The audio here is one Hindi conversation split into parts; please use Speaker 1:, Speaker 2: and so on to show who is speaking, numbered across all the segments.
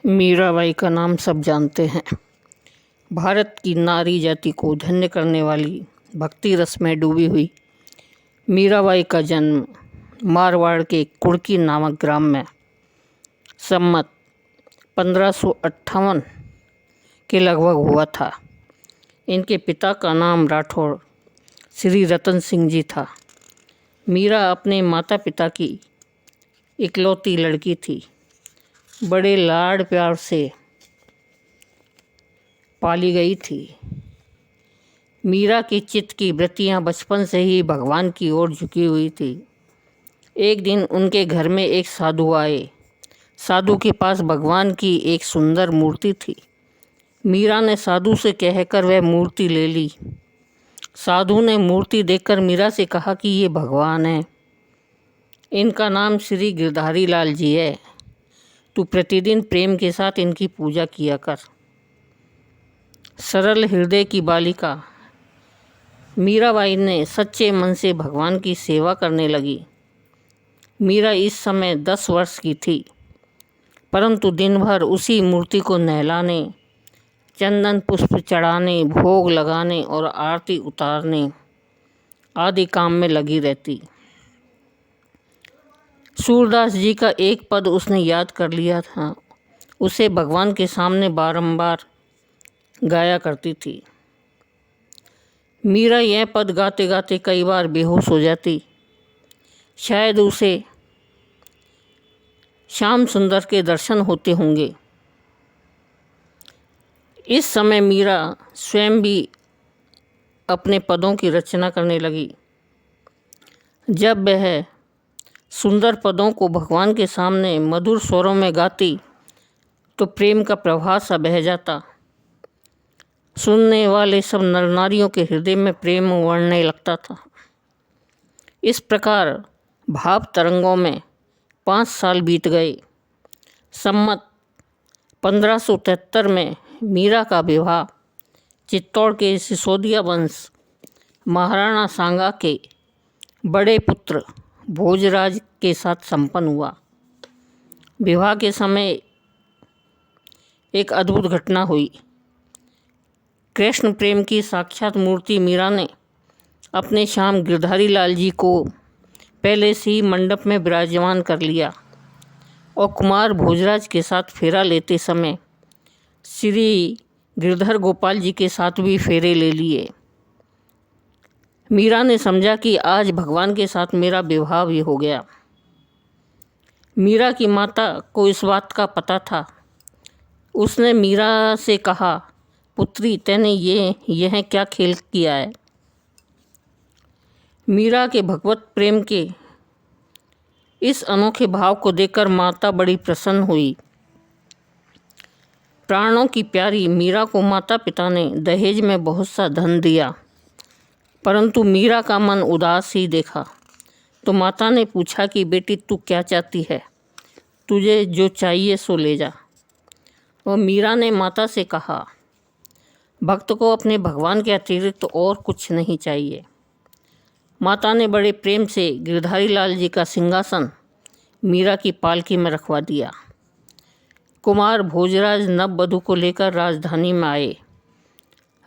Speaker 1: मीराबाई का नाम सब जानते हैं। भारत की नारी जाति को धन्य करने वाली भक्ति रस में डूबी हुई मीराबाई का जन्म मारवाड़ के कुड़की नामक ग्राम में सम्मत 1558 के लगभग हुआ था। इनके पिता का नाम राठौड़ श्री रतन सिंह जी था। मीरा अपने माता पिता की इकलौती लड़की थी। बड़े लाड़ प्यार से पाली गई थी। मीरा की चित्त की वृत्तियां बचपन से ही भगवान की ओर झुकी हुई थी। एक दिन उनके घर में एक साधु आए। साधु के पास भगवान की एक सुंदर मूर्ति थी। मीरा ने साधु से कहकर वह मूर्ति ले ली। साधु ने मूर्ति देखकर मीरा से कहा कि ये भगवान है। इनका नाम श्री गिरधारी लाल जी है। तू प्रतिदिन प्रेम के साथ इनकी पूजा किया कर। सरल हृदय की बालिका मीराबाई ने सच्चे मन से भगवान की सेवा करने लगी। मीरा इस समय 10 वर्ष की थी, परंतु दिन भर उसी मूर्ति को नहलाने, चंदन पुष्प चढ़ाने, भोग लगाने और आरती उतारने आदि काम में लगी रहती। सूरदास जी का एक पद उसने याद कर लिया था। उसे भगवान के सामने बारंबार गाया करती थी। मीरा यह पद गाते गाते कई बार बेहोश हो जाती। शायद उसे श्याम सुंदर के दर्शन होते होंगे। इस समय मीरा स्वयं भी अपने पदों की रचना करने लगी। जब वह सुंदर पदों को भगवान के सामने मधुर स्वरों में गाती तो प्रेम का प्रवाह सा बह जाता। सुनने वाले सब नर नारियों के हृदय में प्रेम उमड़ने लगता था। इस प्रकार भाव तरंगों में 5 साल बीत गए। सम्मत 1573 में मीरा का विवाह चित्तौड़ के सिसोदिया वंश महाराणा सांगा के बड़े पुत्र भोजराज के साथ संपन्न हुआ। विवाह के समय एक अद्भुत घटना हुई। कृष्ण प्रेम की साक्षात मूर्ति मीरा ने अपने श्याम गिरधारी लाल जी को पहले से ही मंडप में विराजमान कर लिया और कुमार भोजराज के साथ फेरा लेते समय श्री गिरधर गोपाल जी के साथ भी फेरे ले लिए। मीरा ने समझा कि आज भगवान के साथ मेरा विवाह भी हो गया। मीरा की माता को इस बात का पता था। उसने मीरा से कहा, पुत्री तैने यह क्या खेल किया है। मीरा के भगवत प्रेम के इस अनोखे भाव को देखकर माता बड़ी प्रसन्न हुई। प्राणों की प्यारी मीरा को माता पिता ने दहेज में बहुत सा धन दिया, परंतु मीरा का मन उदास ही देखा। तो माता ने पूछा कि बेटी तू क्या चाहती है, तुझे जो चाहिए सो ले जा। और मीरा ने माता से कहा, भक्त को अपने भगवान के अतिरिक्त और कुछ नहीं चाहिए। माता ने बड़े प्रेम से गिरधारी लाल जी का सिंहासन मीरा की पालकी में रखवा दिया। कुमार भोजराज नव वधू को लेकर राजधानी में आए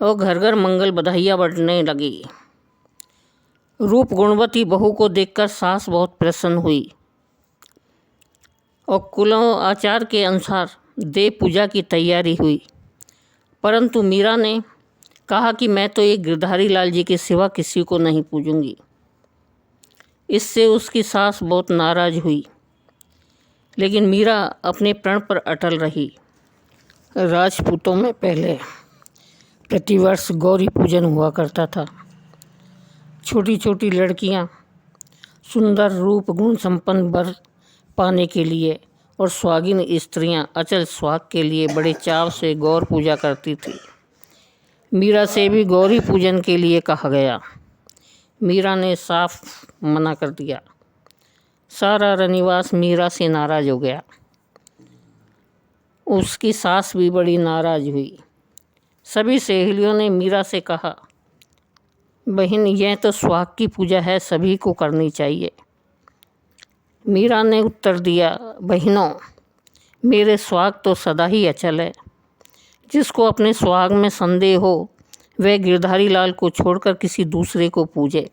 Speaker 1: और घर घर मंगल बधाइयाँ बढ़ने लगी। रूप गुणवती बहू को देखकर सास बहुत प्रसन्न हुई और कुलों आचार के अनुसार देव पूजा की तैयारी हुई। परंतु मीरा ने कहा कि मैं तो एक गिरधारी लाल जी के सिवा किसी को नहीं पूजूंगी। इससे उसकी सास बहुत नाराज हुई, लेकिन मीरा अपने प्रण पर अटल रही। राजपूतों में पहले प्रतिवर्ष गौरी पूजन हुआ करता था। छोटी छोटी लड़कियां सुंदर रूप गुण संपन्न वर पाने के लिए और सुहागिन स्त्रियां अचल सुहाग के लिए बड़े चाव से गौर पूजा करती थी। मीरा से भी गौरी पूजन के लिए कहा गया। मीरा ने साफ मना कर दिया। सारा रनिवास मीरा से नाराज हो गया। उसकी सास भी बड़ी नाराज हुई। सभी सहेलियों ने मीरा से कहा, बहन यह तो सुहाग की पूजा है, सभी को करनी चाहिए। मीरा ने उत्तर दिया, बहनों मेरे सुहाग तो सदा ही अचल है। जिसको अपने सुहाग में संदेह हो वह गिरधारी लाल को छोड़कर किसी दूसरे को पूजे।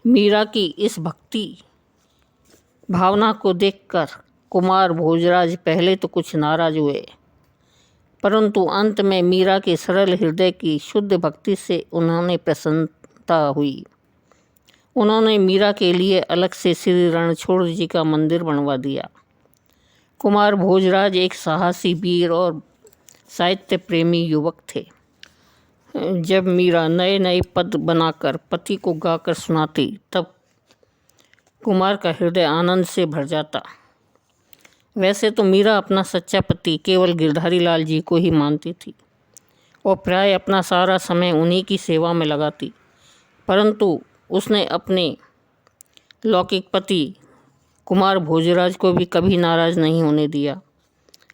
Speaker 1: मीरा की इस भक्ति भावना को देखकर कुमार भोजराज पहले तो कुछ नाराज हुए, परंतु अंत में मीरा के सरल हृदय की शुद्ध भक्ति से उन्होंने प्रसन्नता हुई। उन्होंने मीरा के लिए अलग से श्री रणछोड़ जी का मंदिर बनवा दिया। कुमार भोजराज एक साहसी वीर और साहित्य प्रेमी युवक थे। जब मीरा नए नए पद बनाकर पति को गाकर सुनाती तब कुमार का हृदय आनंद से भर जाता। वैसे तो मीरा अपना सच्चा पति केवल गिरधारी लाल जी को ही मानती थी और प्राय अपना सारा समय उन्हीं की सेवा में लगाती, परंतु उसने अपने लौकिक पति कुमार भोजराज को भी कभी नाराज नहीं होने दिया।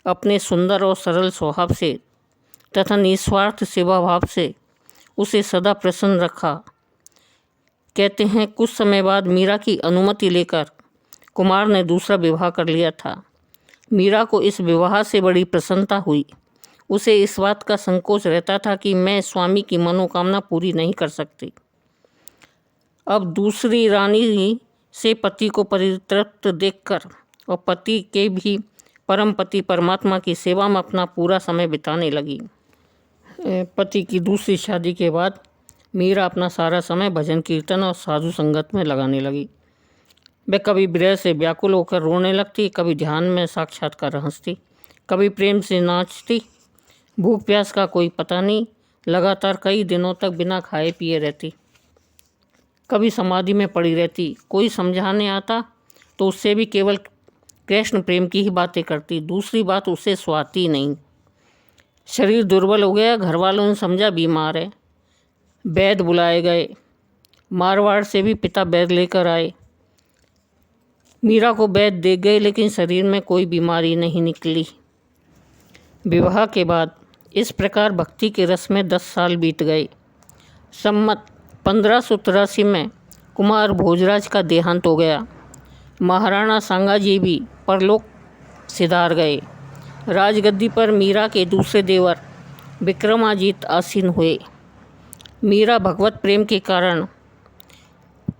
Speaker 1: अपने सुंदर और सरल स्वभाव से तथा निस्वार्थ सेवा भाव से उसे सदा प्रसन्न रखा। कहते हैं कुछ समय बाद मीरा की अनुमति लेकर कुमार ने दूसरा विवाह कर लिया था। मीरा को इस विवाह से बड़ी प्रसन्नता हुई। उसे इस बात का संकोच रहता था कि मैं स्वामी की मनोकामना पूरी नहीं कर सकती। अब दूसरी रानी से पति को परितृप्त देखकर और पति के भी परम पति परमात्मा की सेवा में अपना पूरा समय बिताने लगी। पति की दूसरी शादी के बाद मीरा अपना सारा समय भजन कीर्तन और साधु संगत में लगाने लगी। वह कभी विरह से व्याकुल होकर रोने लगती, कभी ध्यान में साक्षात्कार हंसती, कभी प्रेम से नाचती। भूख प्यास का कोई पता नहीं, लगातार कई दिनों तक बिना खाए पिए रहती। कभी समाधि में पड़ी रहती। कोई समझाने आता तो उससे भी केवल कृष्ण प्रेम की ही बातें करती, दूसरी बात उसे स्वाती नहीं। शरीर दुर्बल हो गया, घर वालों ने समझा बीमार है। वैद्य बुलाए गए, मारवाड़ से भी पिता वैद्य लेकर आए। मीरा को वैद्य देख गए लेकिन शरीर में कोई बीमारी नहीं निकली। विवाह के बाद इस प्रकार भक्ति के रस में 10 साल बीत गए। सम्मत 1583 में कुमार भोजराज का देहांत हो गया। महाराणा सांगाजी भी परलोक सिधार गए। राजगद्दी पर मीरा के दूसरे देवर विक्रमाजीत आसीन हुए। मीरा भगवत प्रेम के कारण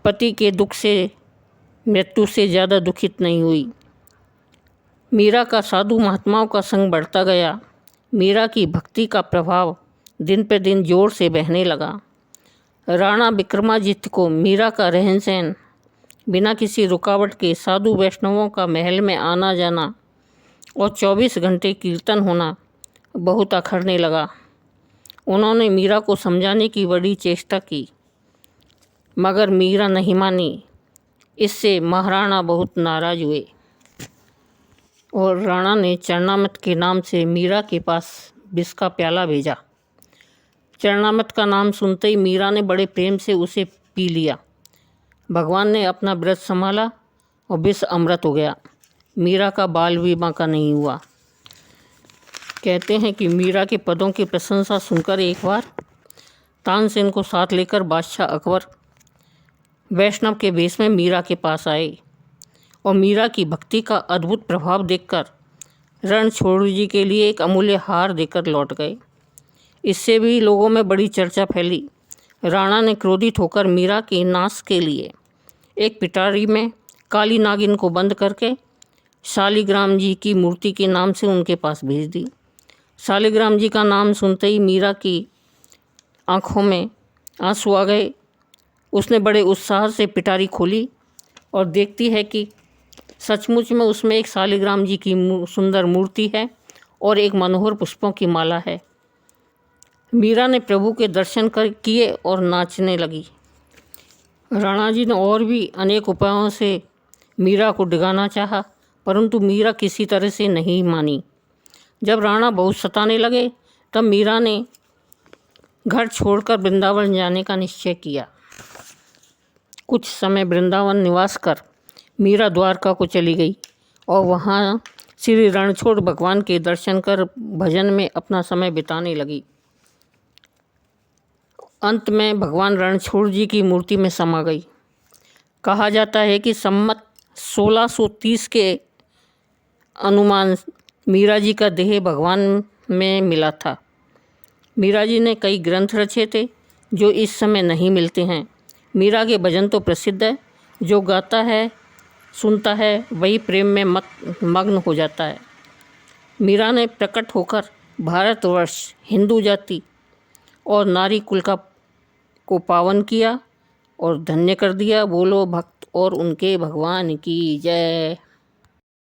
Speaker 1: पति के दुख से मृत्यु से ज़्यादा दुखित नहीं हुई। मीरा का साधु महात्माओं का संग बढ़ता गया। मीरा की भक्ति का प्रभाव दिन पर दिन जोर से बहने लगा। राणा विक्रमादित्य को मीरा का रहन सहन, बिना किसी रुकावट के साधु वैष्णवों का महल में आना जाना और 24 घंटे कीर्तन होना बहुत अखरने लगा। उन्होंने मीरा को समझाने की बड़ी चेष्टा की मगर मीरा नहीं मानी। इससे महाराणा बहुत नाराज हुए और राणा ने चरणामत के नाम से मीरा के पास विष का प्याला भेजा। चरणामत का नाम सुनते ही मीरा ने बड़े प्रेम से उसे पी लिया। भगवान ने अपना व्रत संभाला और विष अमृत हो गया। मीरा का बाल भी बांका नहीं हुआ। कहते हैं कि मीरा के पदों की प्रशंसा सुनकर एक बार तानसेन को साथ लेकर बादशाह अकबर वैष्णव के वेश में मीरा के पास आए और मीरा की भक्ति का अद्भुत प्रभाव देखकर रणछोड़ जी के लिए एक अमूल्य हार देकर लौट गए। इससे भी लोगों में बड़ी चर्चा फैली। राणा ने क्रोधित होकर मीरा के नाश के लिए एक पिटारी में काली नागिन को बंद करके शालिग्राम जी की मूर्ति के नाम से उनके पास भेज दी। शालिग्राम जी का नाम सुनते ही मीरा की आंखों में आंसू आ गए। उसने बड़े उत्साह से पिटारी खोली और देखती है कि सचमुच में उसमें एक शालिग्राम जी की सुंदर मूर्ति है और एक मनोहर पुष्पों की माला है। मीरा ने प्रभु के दर्शन किए और नाचने लगी। राणा जी ने और भी अनेक उपायों से मीरा को डिगाना चाहा, परंतु मीरा किसी तरह से नहीं मानी। जब राणा बहुत सताने लगे तब मीरा ने घर छोड़कर वृंदावन जाने का निश्चय किया। कुछ समय वृंदावन निवास कर मीरा द्वारका को चली गई और वहाँ श्री रणछोड़ भगवान के दर्शन कर भजन में अपना समय बिताने लगी। अंत में भगवान रणछोड़ जी की मूर्ति में समा गई। कहा जाता है कि सम्मत 1630 के अनुमान मीरा जी का देह भगवान में मिला था। मीरा जी ने कई ग्रंथ रचे थे जो इस समय नहीं मिलते हैं। मीरा के भजन तो प्रसिद्ध है, जो गाता है सुनता है वही प्रेम में मग्न हो जाता है। मीरा ने प्रकट होकर भारतवर्ष, हिंदू जाति और नारी कुल को पावन किया और धन्य कर दिया। बोलो भक्त और उनके भगवान की जय।